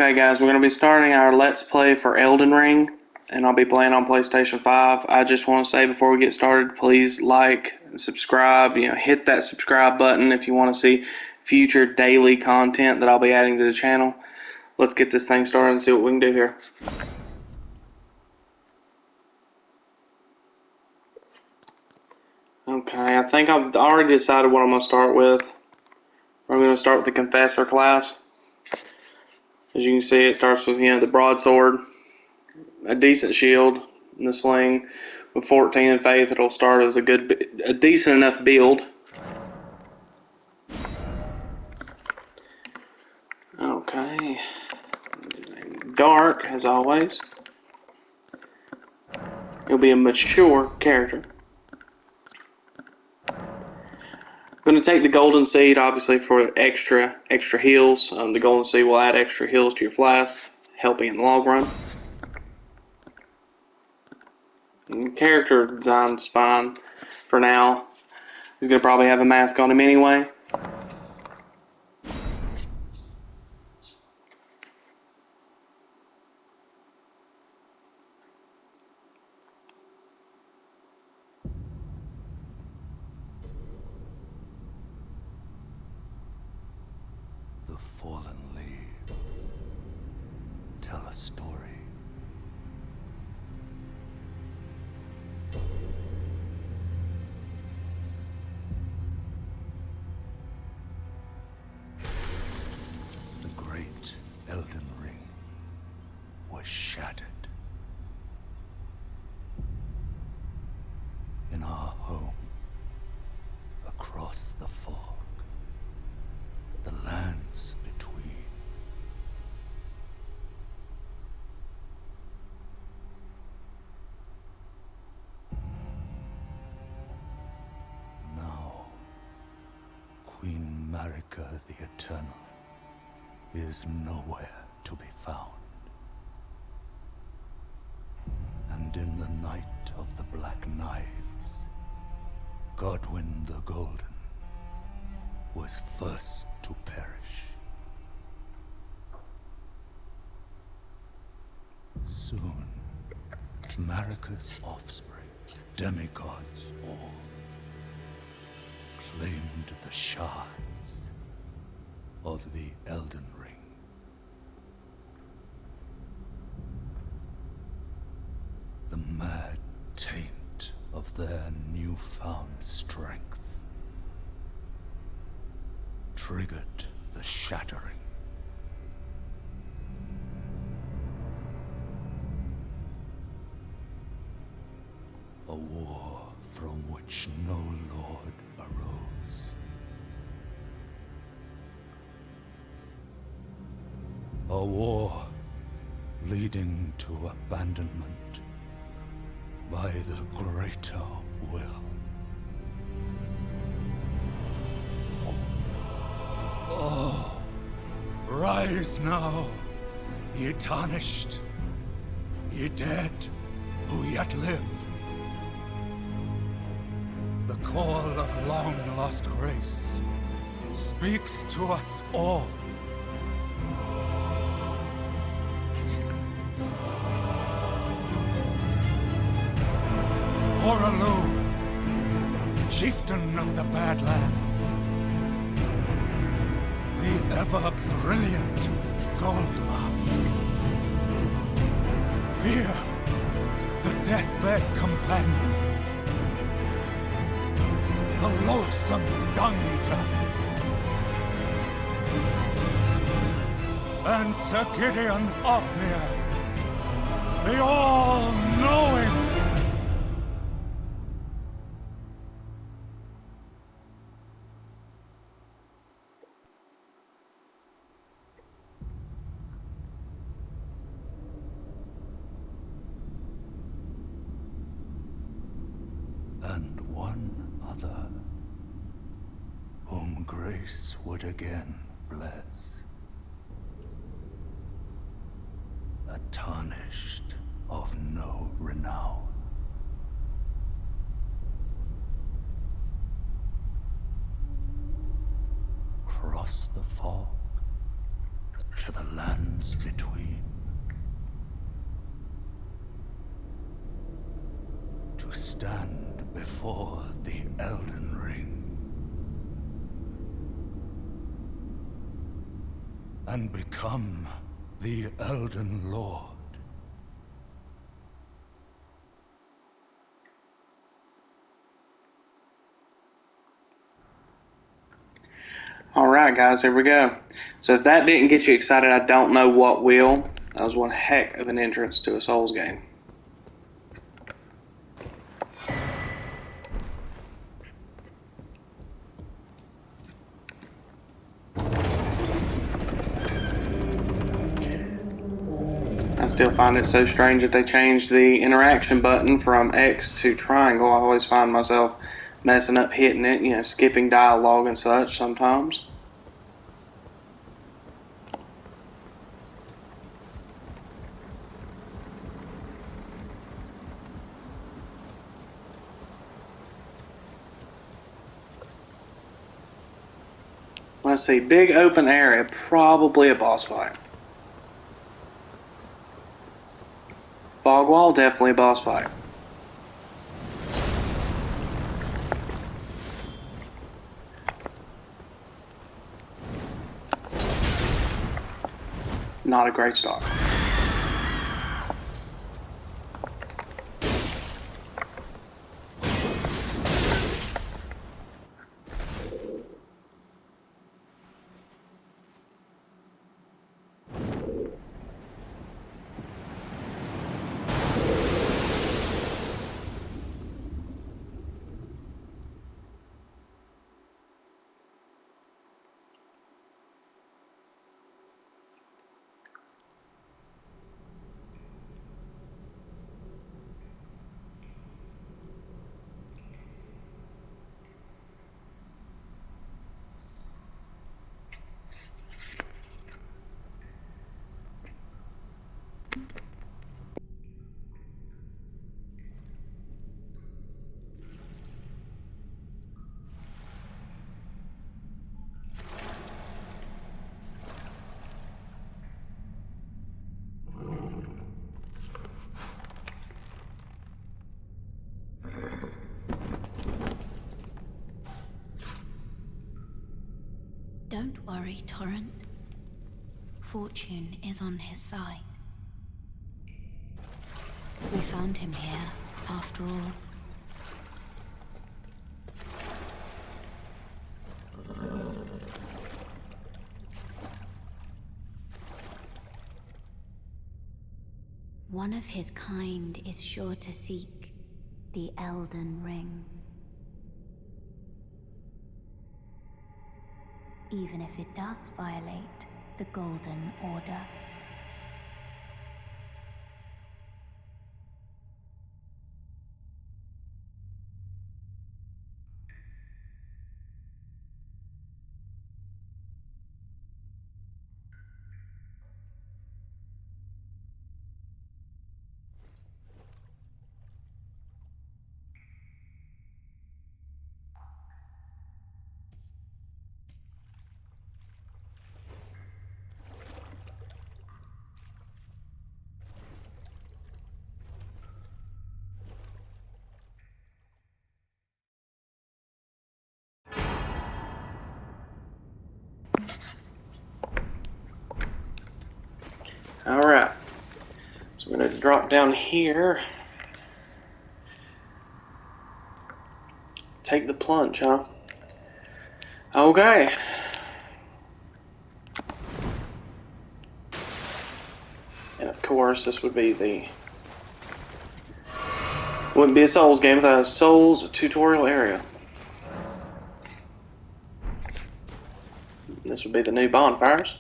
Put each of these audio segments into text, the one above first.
Okay guys, we're going to be starting our Let's Play for Elden Ring, and I'll be playing on PlayStation 5. I just want to say before we get started, please like and subscribe. Hit that subscribe button if you want to see future daily content that I'll be adding to the channel. Let's get this thing started and see what we can do here. Okay, I think I've already decided what I'm going to start with. I'm going to start with the Confessor class. As you can see, it starts with, the broadsword, a decent shield, and the sling. With 14 in faith, it'll start as a decent enough build. Okay. Dark, as always. He'll be a mature character. I'm going to take the golden seed, obviously, for extra heals. The golden seed will add extra heals to your flask, helping in the long run. And character design's fine for now. He's going to probably have a mask on him anyway. The fallen leaves tell a story. The great Elden Ring was shattered. In our home, across the fog, the lands between. Now, Queen Marika the Eternal is nowhere to be found. And in the night of the Black Knives, Godwyn the Golden was first to perish. Soon, Marika's offspring, demigods all, claimed the shards of the Elden Ring. The mad taint of their newfound strength triggered the shattering. A war from which no lord arose. A war leading to abandonment by the greater will. Oh, rise now, ye tarnished, ye dead who yet live. The call of long-lost grace speaks to us all. Horalu, chieftain of the Badlands, the ever-brilliant Gold Mask. Fear, the deathbed companion. The loathsome dung-eater. And Sir Gideon Ofnir, the all-knowing. And one other, whom grace would again bless. A tarnished of no renown. Cross the fog, to the lands between. To stand before the Elden Ring. And become the Elden Lord. Alright guys, here we go. So if that didn't get you excited, I don't know what will. That was one heck of an entrance to a Souls game. I still find it so strange that they changed the interaction button from X to triangle. I always find myself messing up hitting it, you know, skipping dialogue and such sometimes. Let's see, big open area, probably a boss fight. Fog wall, definitely a boss fight. Not a great start. Don't worry, Torrent. Fortune is on his side. We found him here, after all. One of his kind is sure to seek the Elden Ring. Even if it does violate the Golden Order. Alright, so we're going to drop down here. Take the plunge, huh? Okay. And of course, this would be wouldn't be a Souls game without a Souls tutorial area. This would be the new bonfires.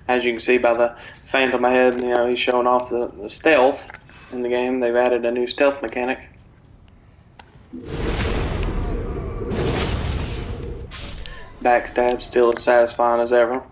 As you can see by the phantom ahead, you know, he's showing off the stealth in the game. They've added a new stealth mechanic. Backstab still as satisfying as ever.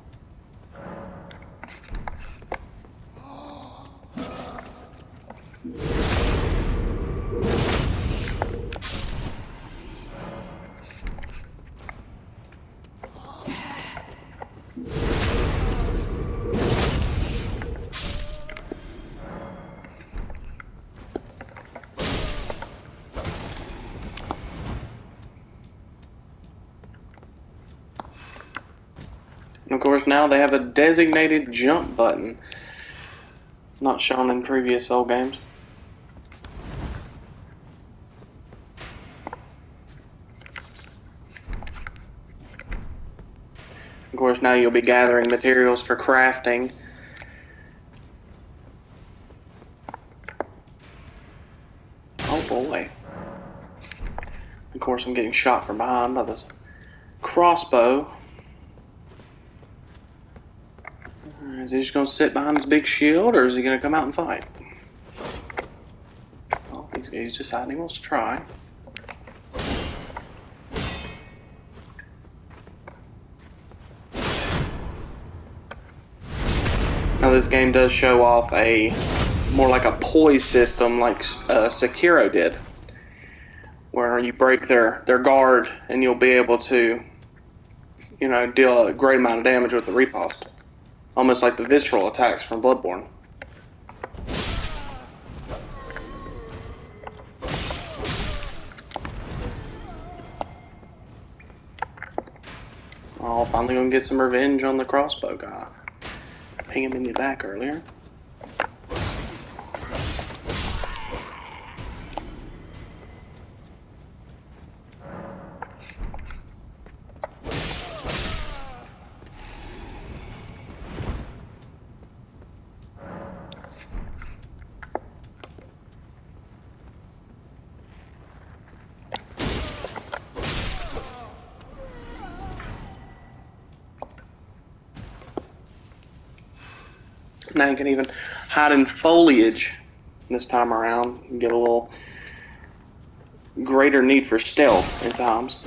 course, now they have a designated jump button. Not shown in previous Soul games. Of course, now you'll be gathering materials for crafting. Oh boy. Of course, I'm getting shot from behind by this crossbow. Is he just going to sit behind his big shield, or is he going to come out and fight? Oh, he's deciding he wants to try. Now, this game does show off a more like a poise system like Sekiro did, where you break their guard and you'll be able to, you know, deal a great amount of damage with the riposte. Almost like the visceral attacks from Bloodborne. Oh, finally gonna get some revenge on the crossbow guy. Ping him in the back earlier. Now you can even hide in foliage this time around and get a little greater need for stealth at times.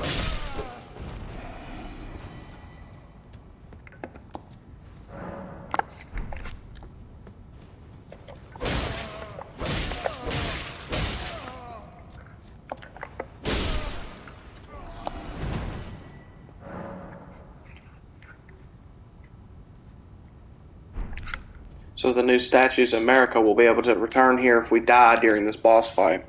So the new statues in America will be able to return here if we die during this boss fight.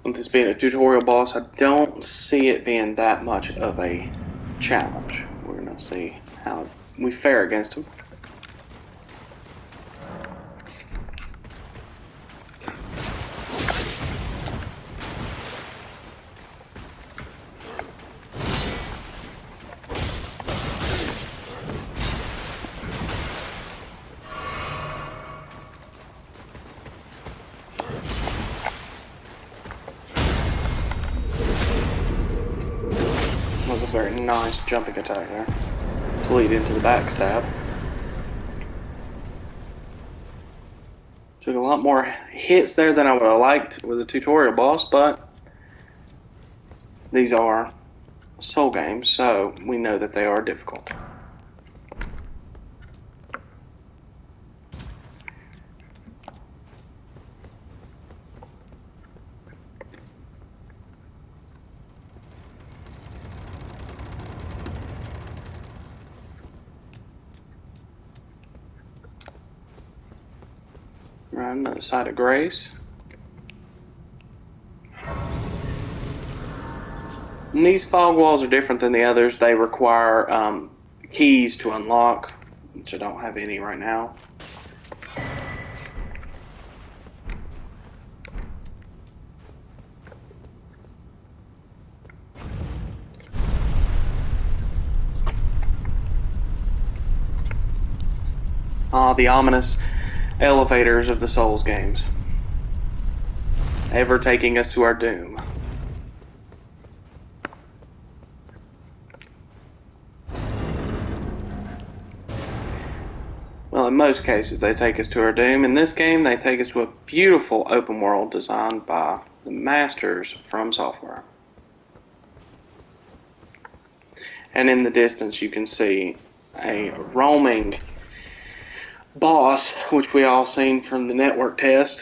With this being a tutorial boss, I don't see it being that much of a challenge. We're going to see how we fare against him. Was a very nice jumping attack there to lead into the backstab. Took a lot more hits there than I would have liked with a tutorial boss, but these are Soul games, so we know that they are difficult. Right, another side of grace. And these fog walls are different than the others. They require keys to unlock, which I don't have any right now. The ominous elevators of the Souls games. Ever taking us to our doom. Well, in most cases they take us to our doom. In this game they take us to a beautiful open world designed by the masters from FromSoftware. And in the distance you can see a roaming boss, which we all seen from the network test,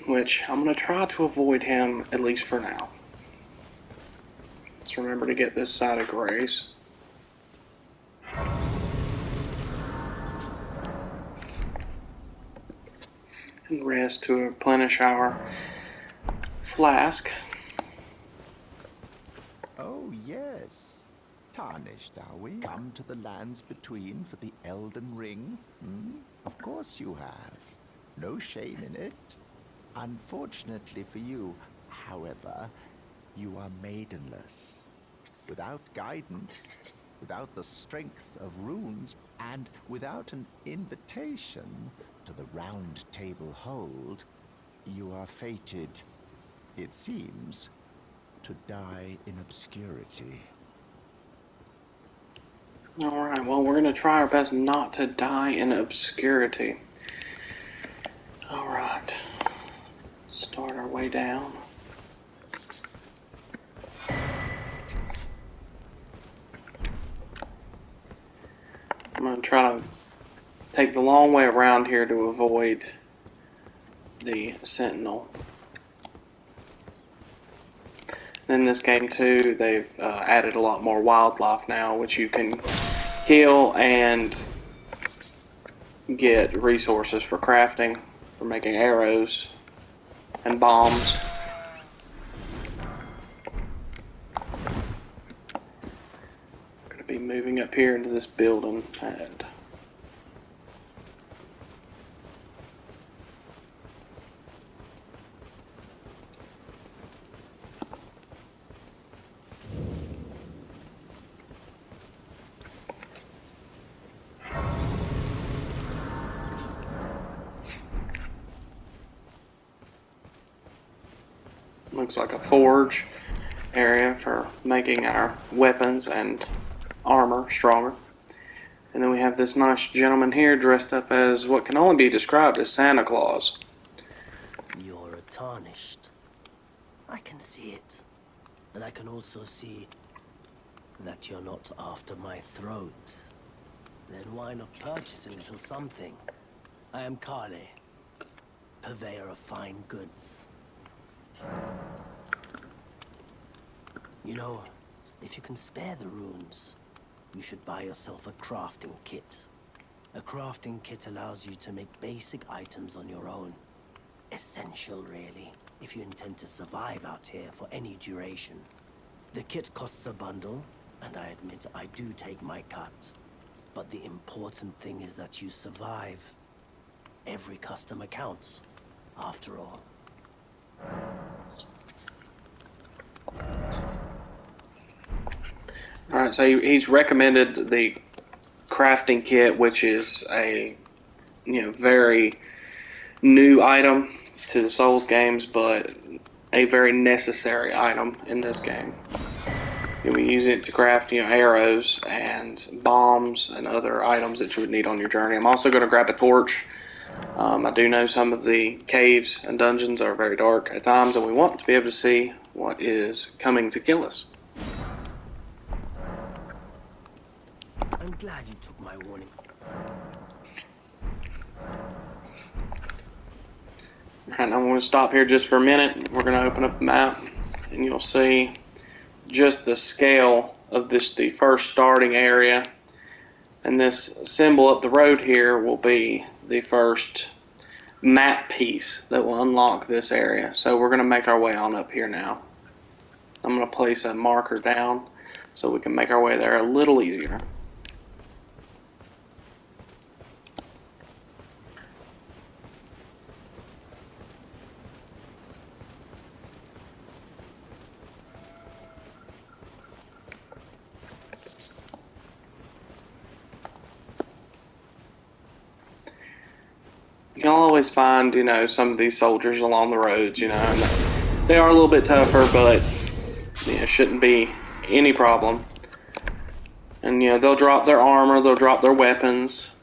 which I'm going to try to avoid him at least for now. Let's remember to get this side of grace. And rest to replenish our flask. Oh, yes. tarnished, are we? Come to the lands between for the Elden Ring? Of course you have. No shame in it. Unfortunately for you, however, you are maidenless. Without guidance, without the strength of runes, and without an invitation to the Round Table Hold, you are fated, it seems, to die in obscurity. Alright, well, we're going to try our best not to die in obscurity. Alright. Start our way down. I'm going to try to take the long way around here to avoid the sentinel. In this game too, they've added a lot more wildlife now, which you can kill and get resources for crafting, for making arrows and bombs. I'm going to be moving up here into this building and looks like a forge area for making our weapons and armor stronger. And then we have this nice gentleman here dressed up as what can only be described as Santa Claus. You're a tarnished. I can see it. And I can also see that you're not after my throat. Then why not purchase a little something? I am Kale, purveyor of fine goods. You know, if you can spare the runes, you should buy yourself a crafting kit. A crafting kit allows you to make basic items on your own. Essential, really, if you intend to survive out here for any duration. The kit costs a bundle, and I admit I do take my cut. But the important thing is that you survive. Every customer counts, after all. Alright, so he's recommended the crafting kit, which is a very new item to the Souls games, but a very necessary item in this game. We use it to craft arrows and bombs and other items that you would need on your journey. I'm also going to grab a torch. I do know some of the caves and dungeons are very dark at times, and we want to be able to see what is coming to kill us. I'm glad you took my warning. Alright, I'm going to stop here just for a minute. We're going to open up the map, and you'll see just the scale of the first starting area. And this symbol up the road here will be the first map piece that will unlock this area. So we're going to make our way on up here now. I'm going to place a marker down so we can make our way there a little easier. You'll always find, some of these soldiers along the roads, and they are a little bit tougher, but, shouldn't be any problem. And, they'll drop their armor, they'll drop their weapons.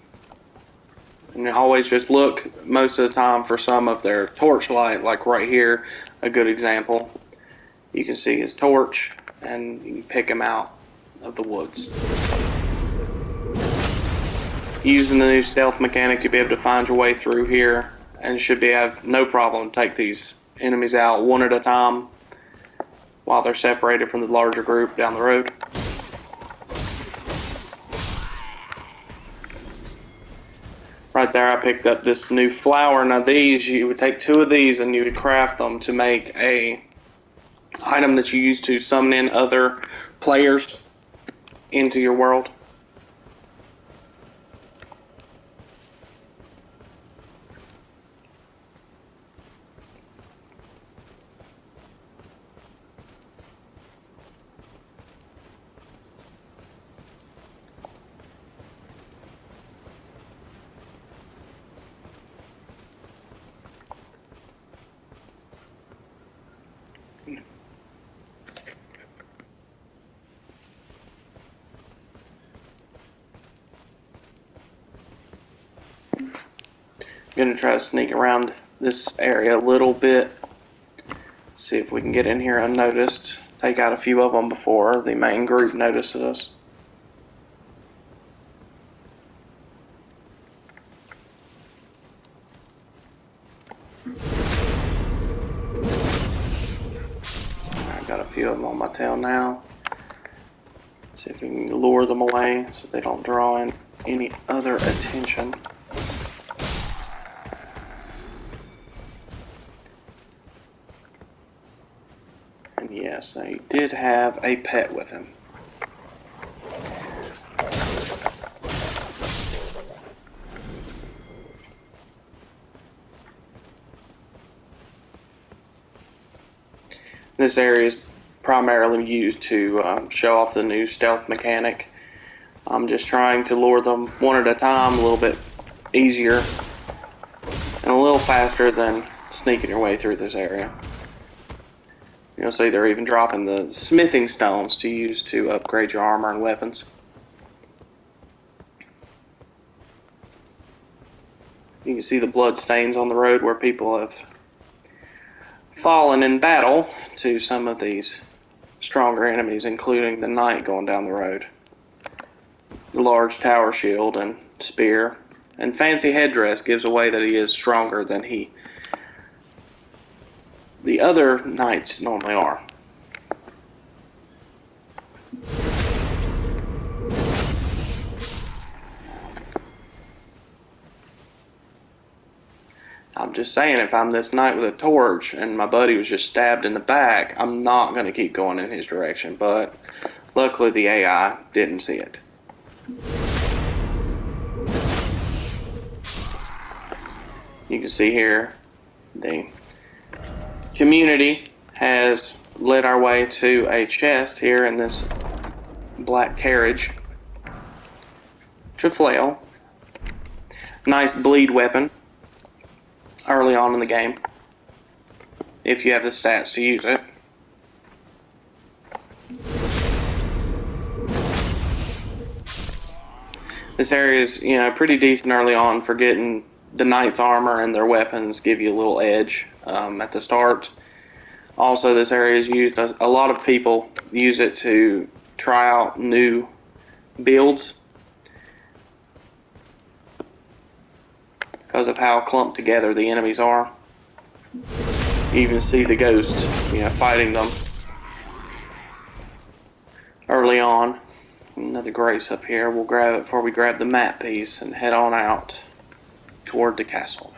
And always just look, most of the time, for some of their torchlight, like right here, a good example. You can see his torch, and you can pick him out of the woods. Using the new stealth mechanic, you'll be able to find your way through here and should have no problem take these enemies out one at a time while they're separated from the larger group down the road. Right there I picked up this new flower. Now these, you would take 2 of these and you would craft them to make a item that you use to summon in other players into your world. I'm going to try to sneak around this area a little bit. See if we can get in here unnoticed. Take out a few of them before the main group notices us. I got a few of them on my tail now. See if we can lure them away so they don't draw in any other attention. And yes, he did have a pet with him. This area is primarily used to show off the new stealth mechanic. I'm just trying to lure them one at a time, a little bit easier and a little faster than sneaking your way through this area. You'll see they're even dropping the smithing stones to use to upgrade your armor and weapons. You can see the blood stains on the road where people have fallen in battle to some of these stronger enemies, including the knight going down the road. The large tower shield and spear and fancy headdress gives away that he is stronger than the other knights normally are. I'm just saying, if I'm this knight with a torch and my buddy was just stabbed in the back, I'm not going to keep going in his direction, but luckily the AI didn't see it. You can see here the community has led our way to a chest here in this black carriage. Flail. Nice bleed weapon early on in the game, if you have the stats to use it. This area is, pretty decent early on for getting the knight's armor, and their weapons give you a little edge at the start. Also, this area is used, a lot of people use it to try out new builds because of how clumped together the enemies are. You even see the ghost, fighting them early on. Another grace up here. We'll grab it before we grab the map piece and head on out toward the castle.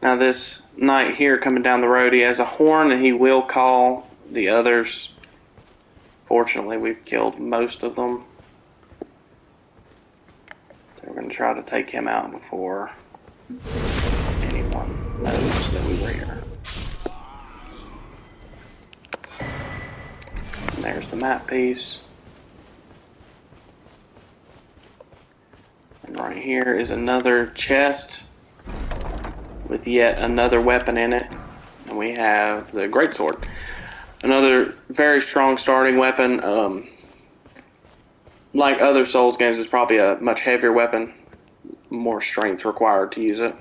Now this knight here coming down the road, he has a horn and he will call the others. Fortunately, we've killed most of them. So we're going to try to take him out before anyone knows that we were here. And there's the map piece. And right here is another chest with yet another weapon in it. And we have the greatsword. Another very strong starting weapon. Like other Souls games, it's probably a much heavier weapon. More strength required to use it.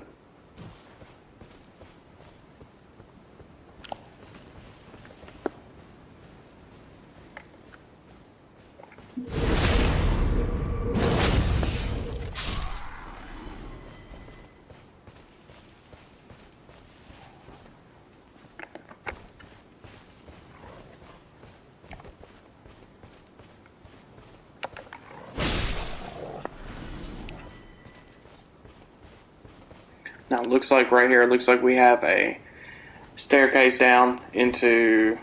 Now it looks like right here, it looks like we have a staircase down into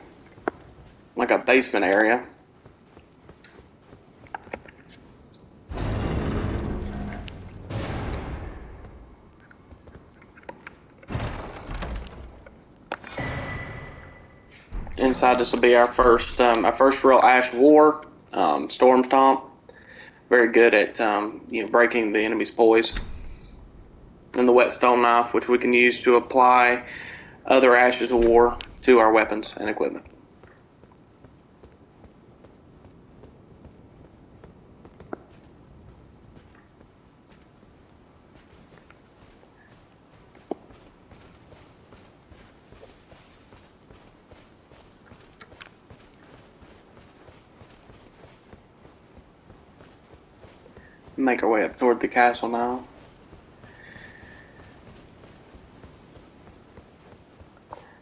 like a basement area. Inside this will be our first real Ash of War, Storm Stomp. Very good at breaking the enemy's poise. And the Whetstone Knife, which we can use to apply other Ashes of War to our weapons and equipment. Make our way up toward the castle now.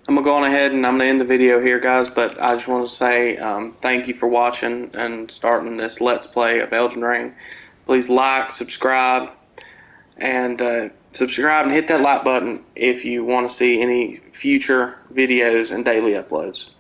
I'm going to go on ahead and I'm going to end the video here, guys, but I just want to say thank you for watching and starting this Let's Play of Elden Ring. Please like, subscribe, and hit that like button if you want to see any future videos and daily uploads.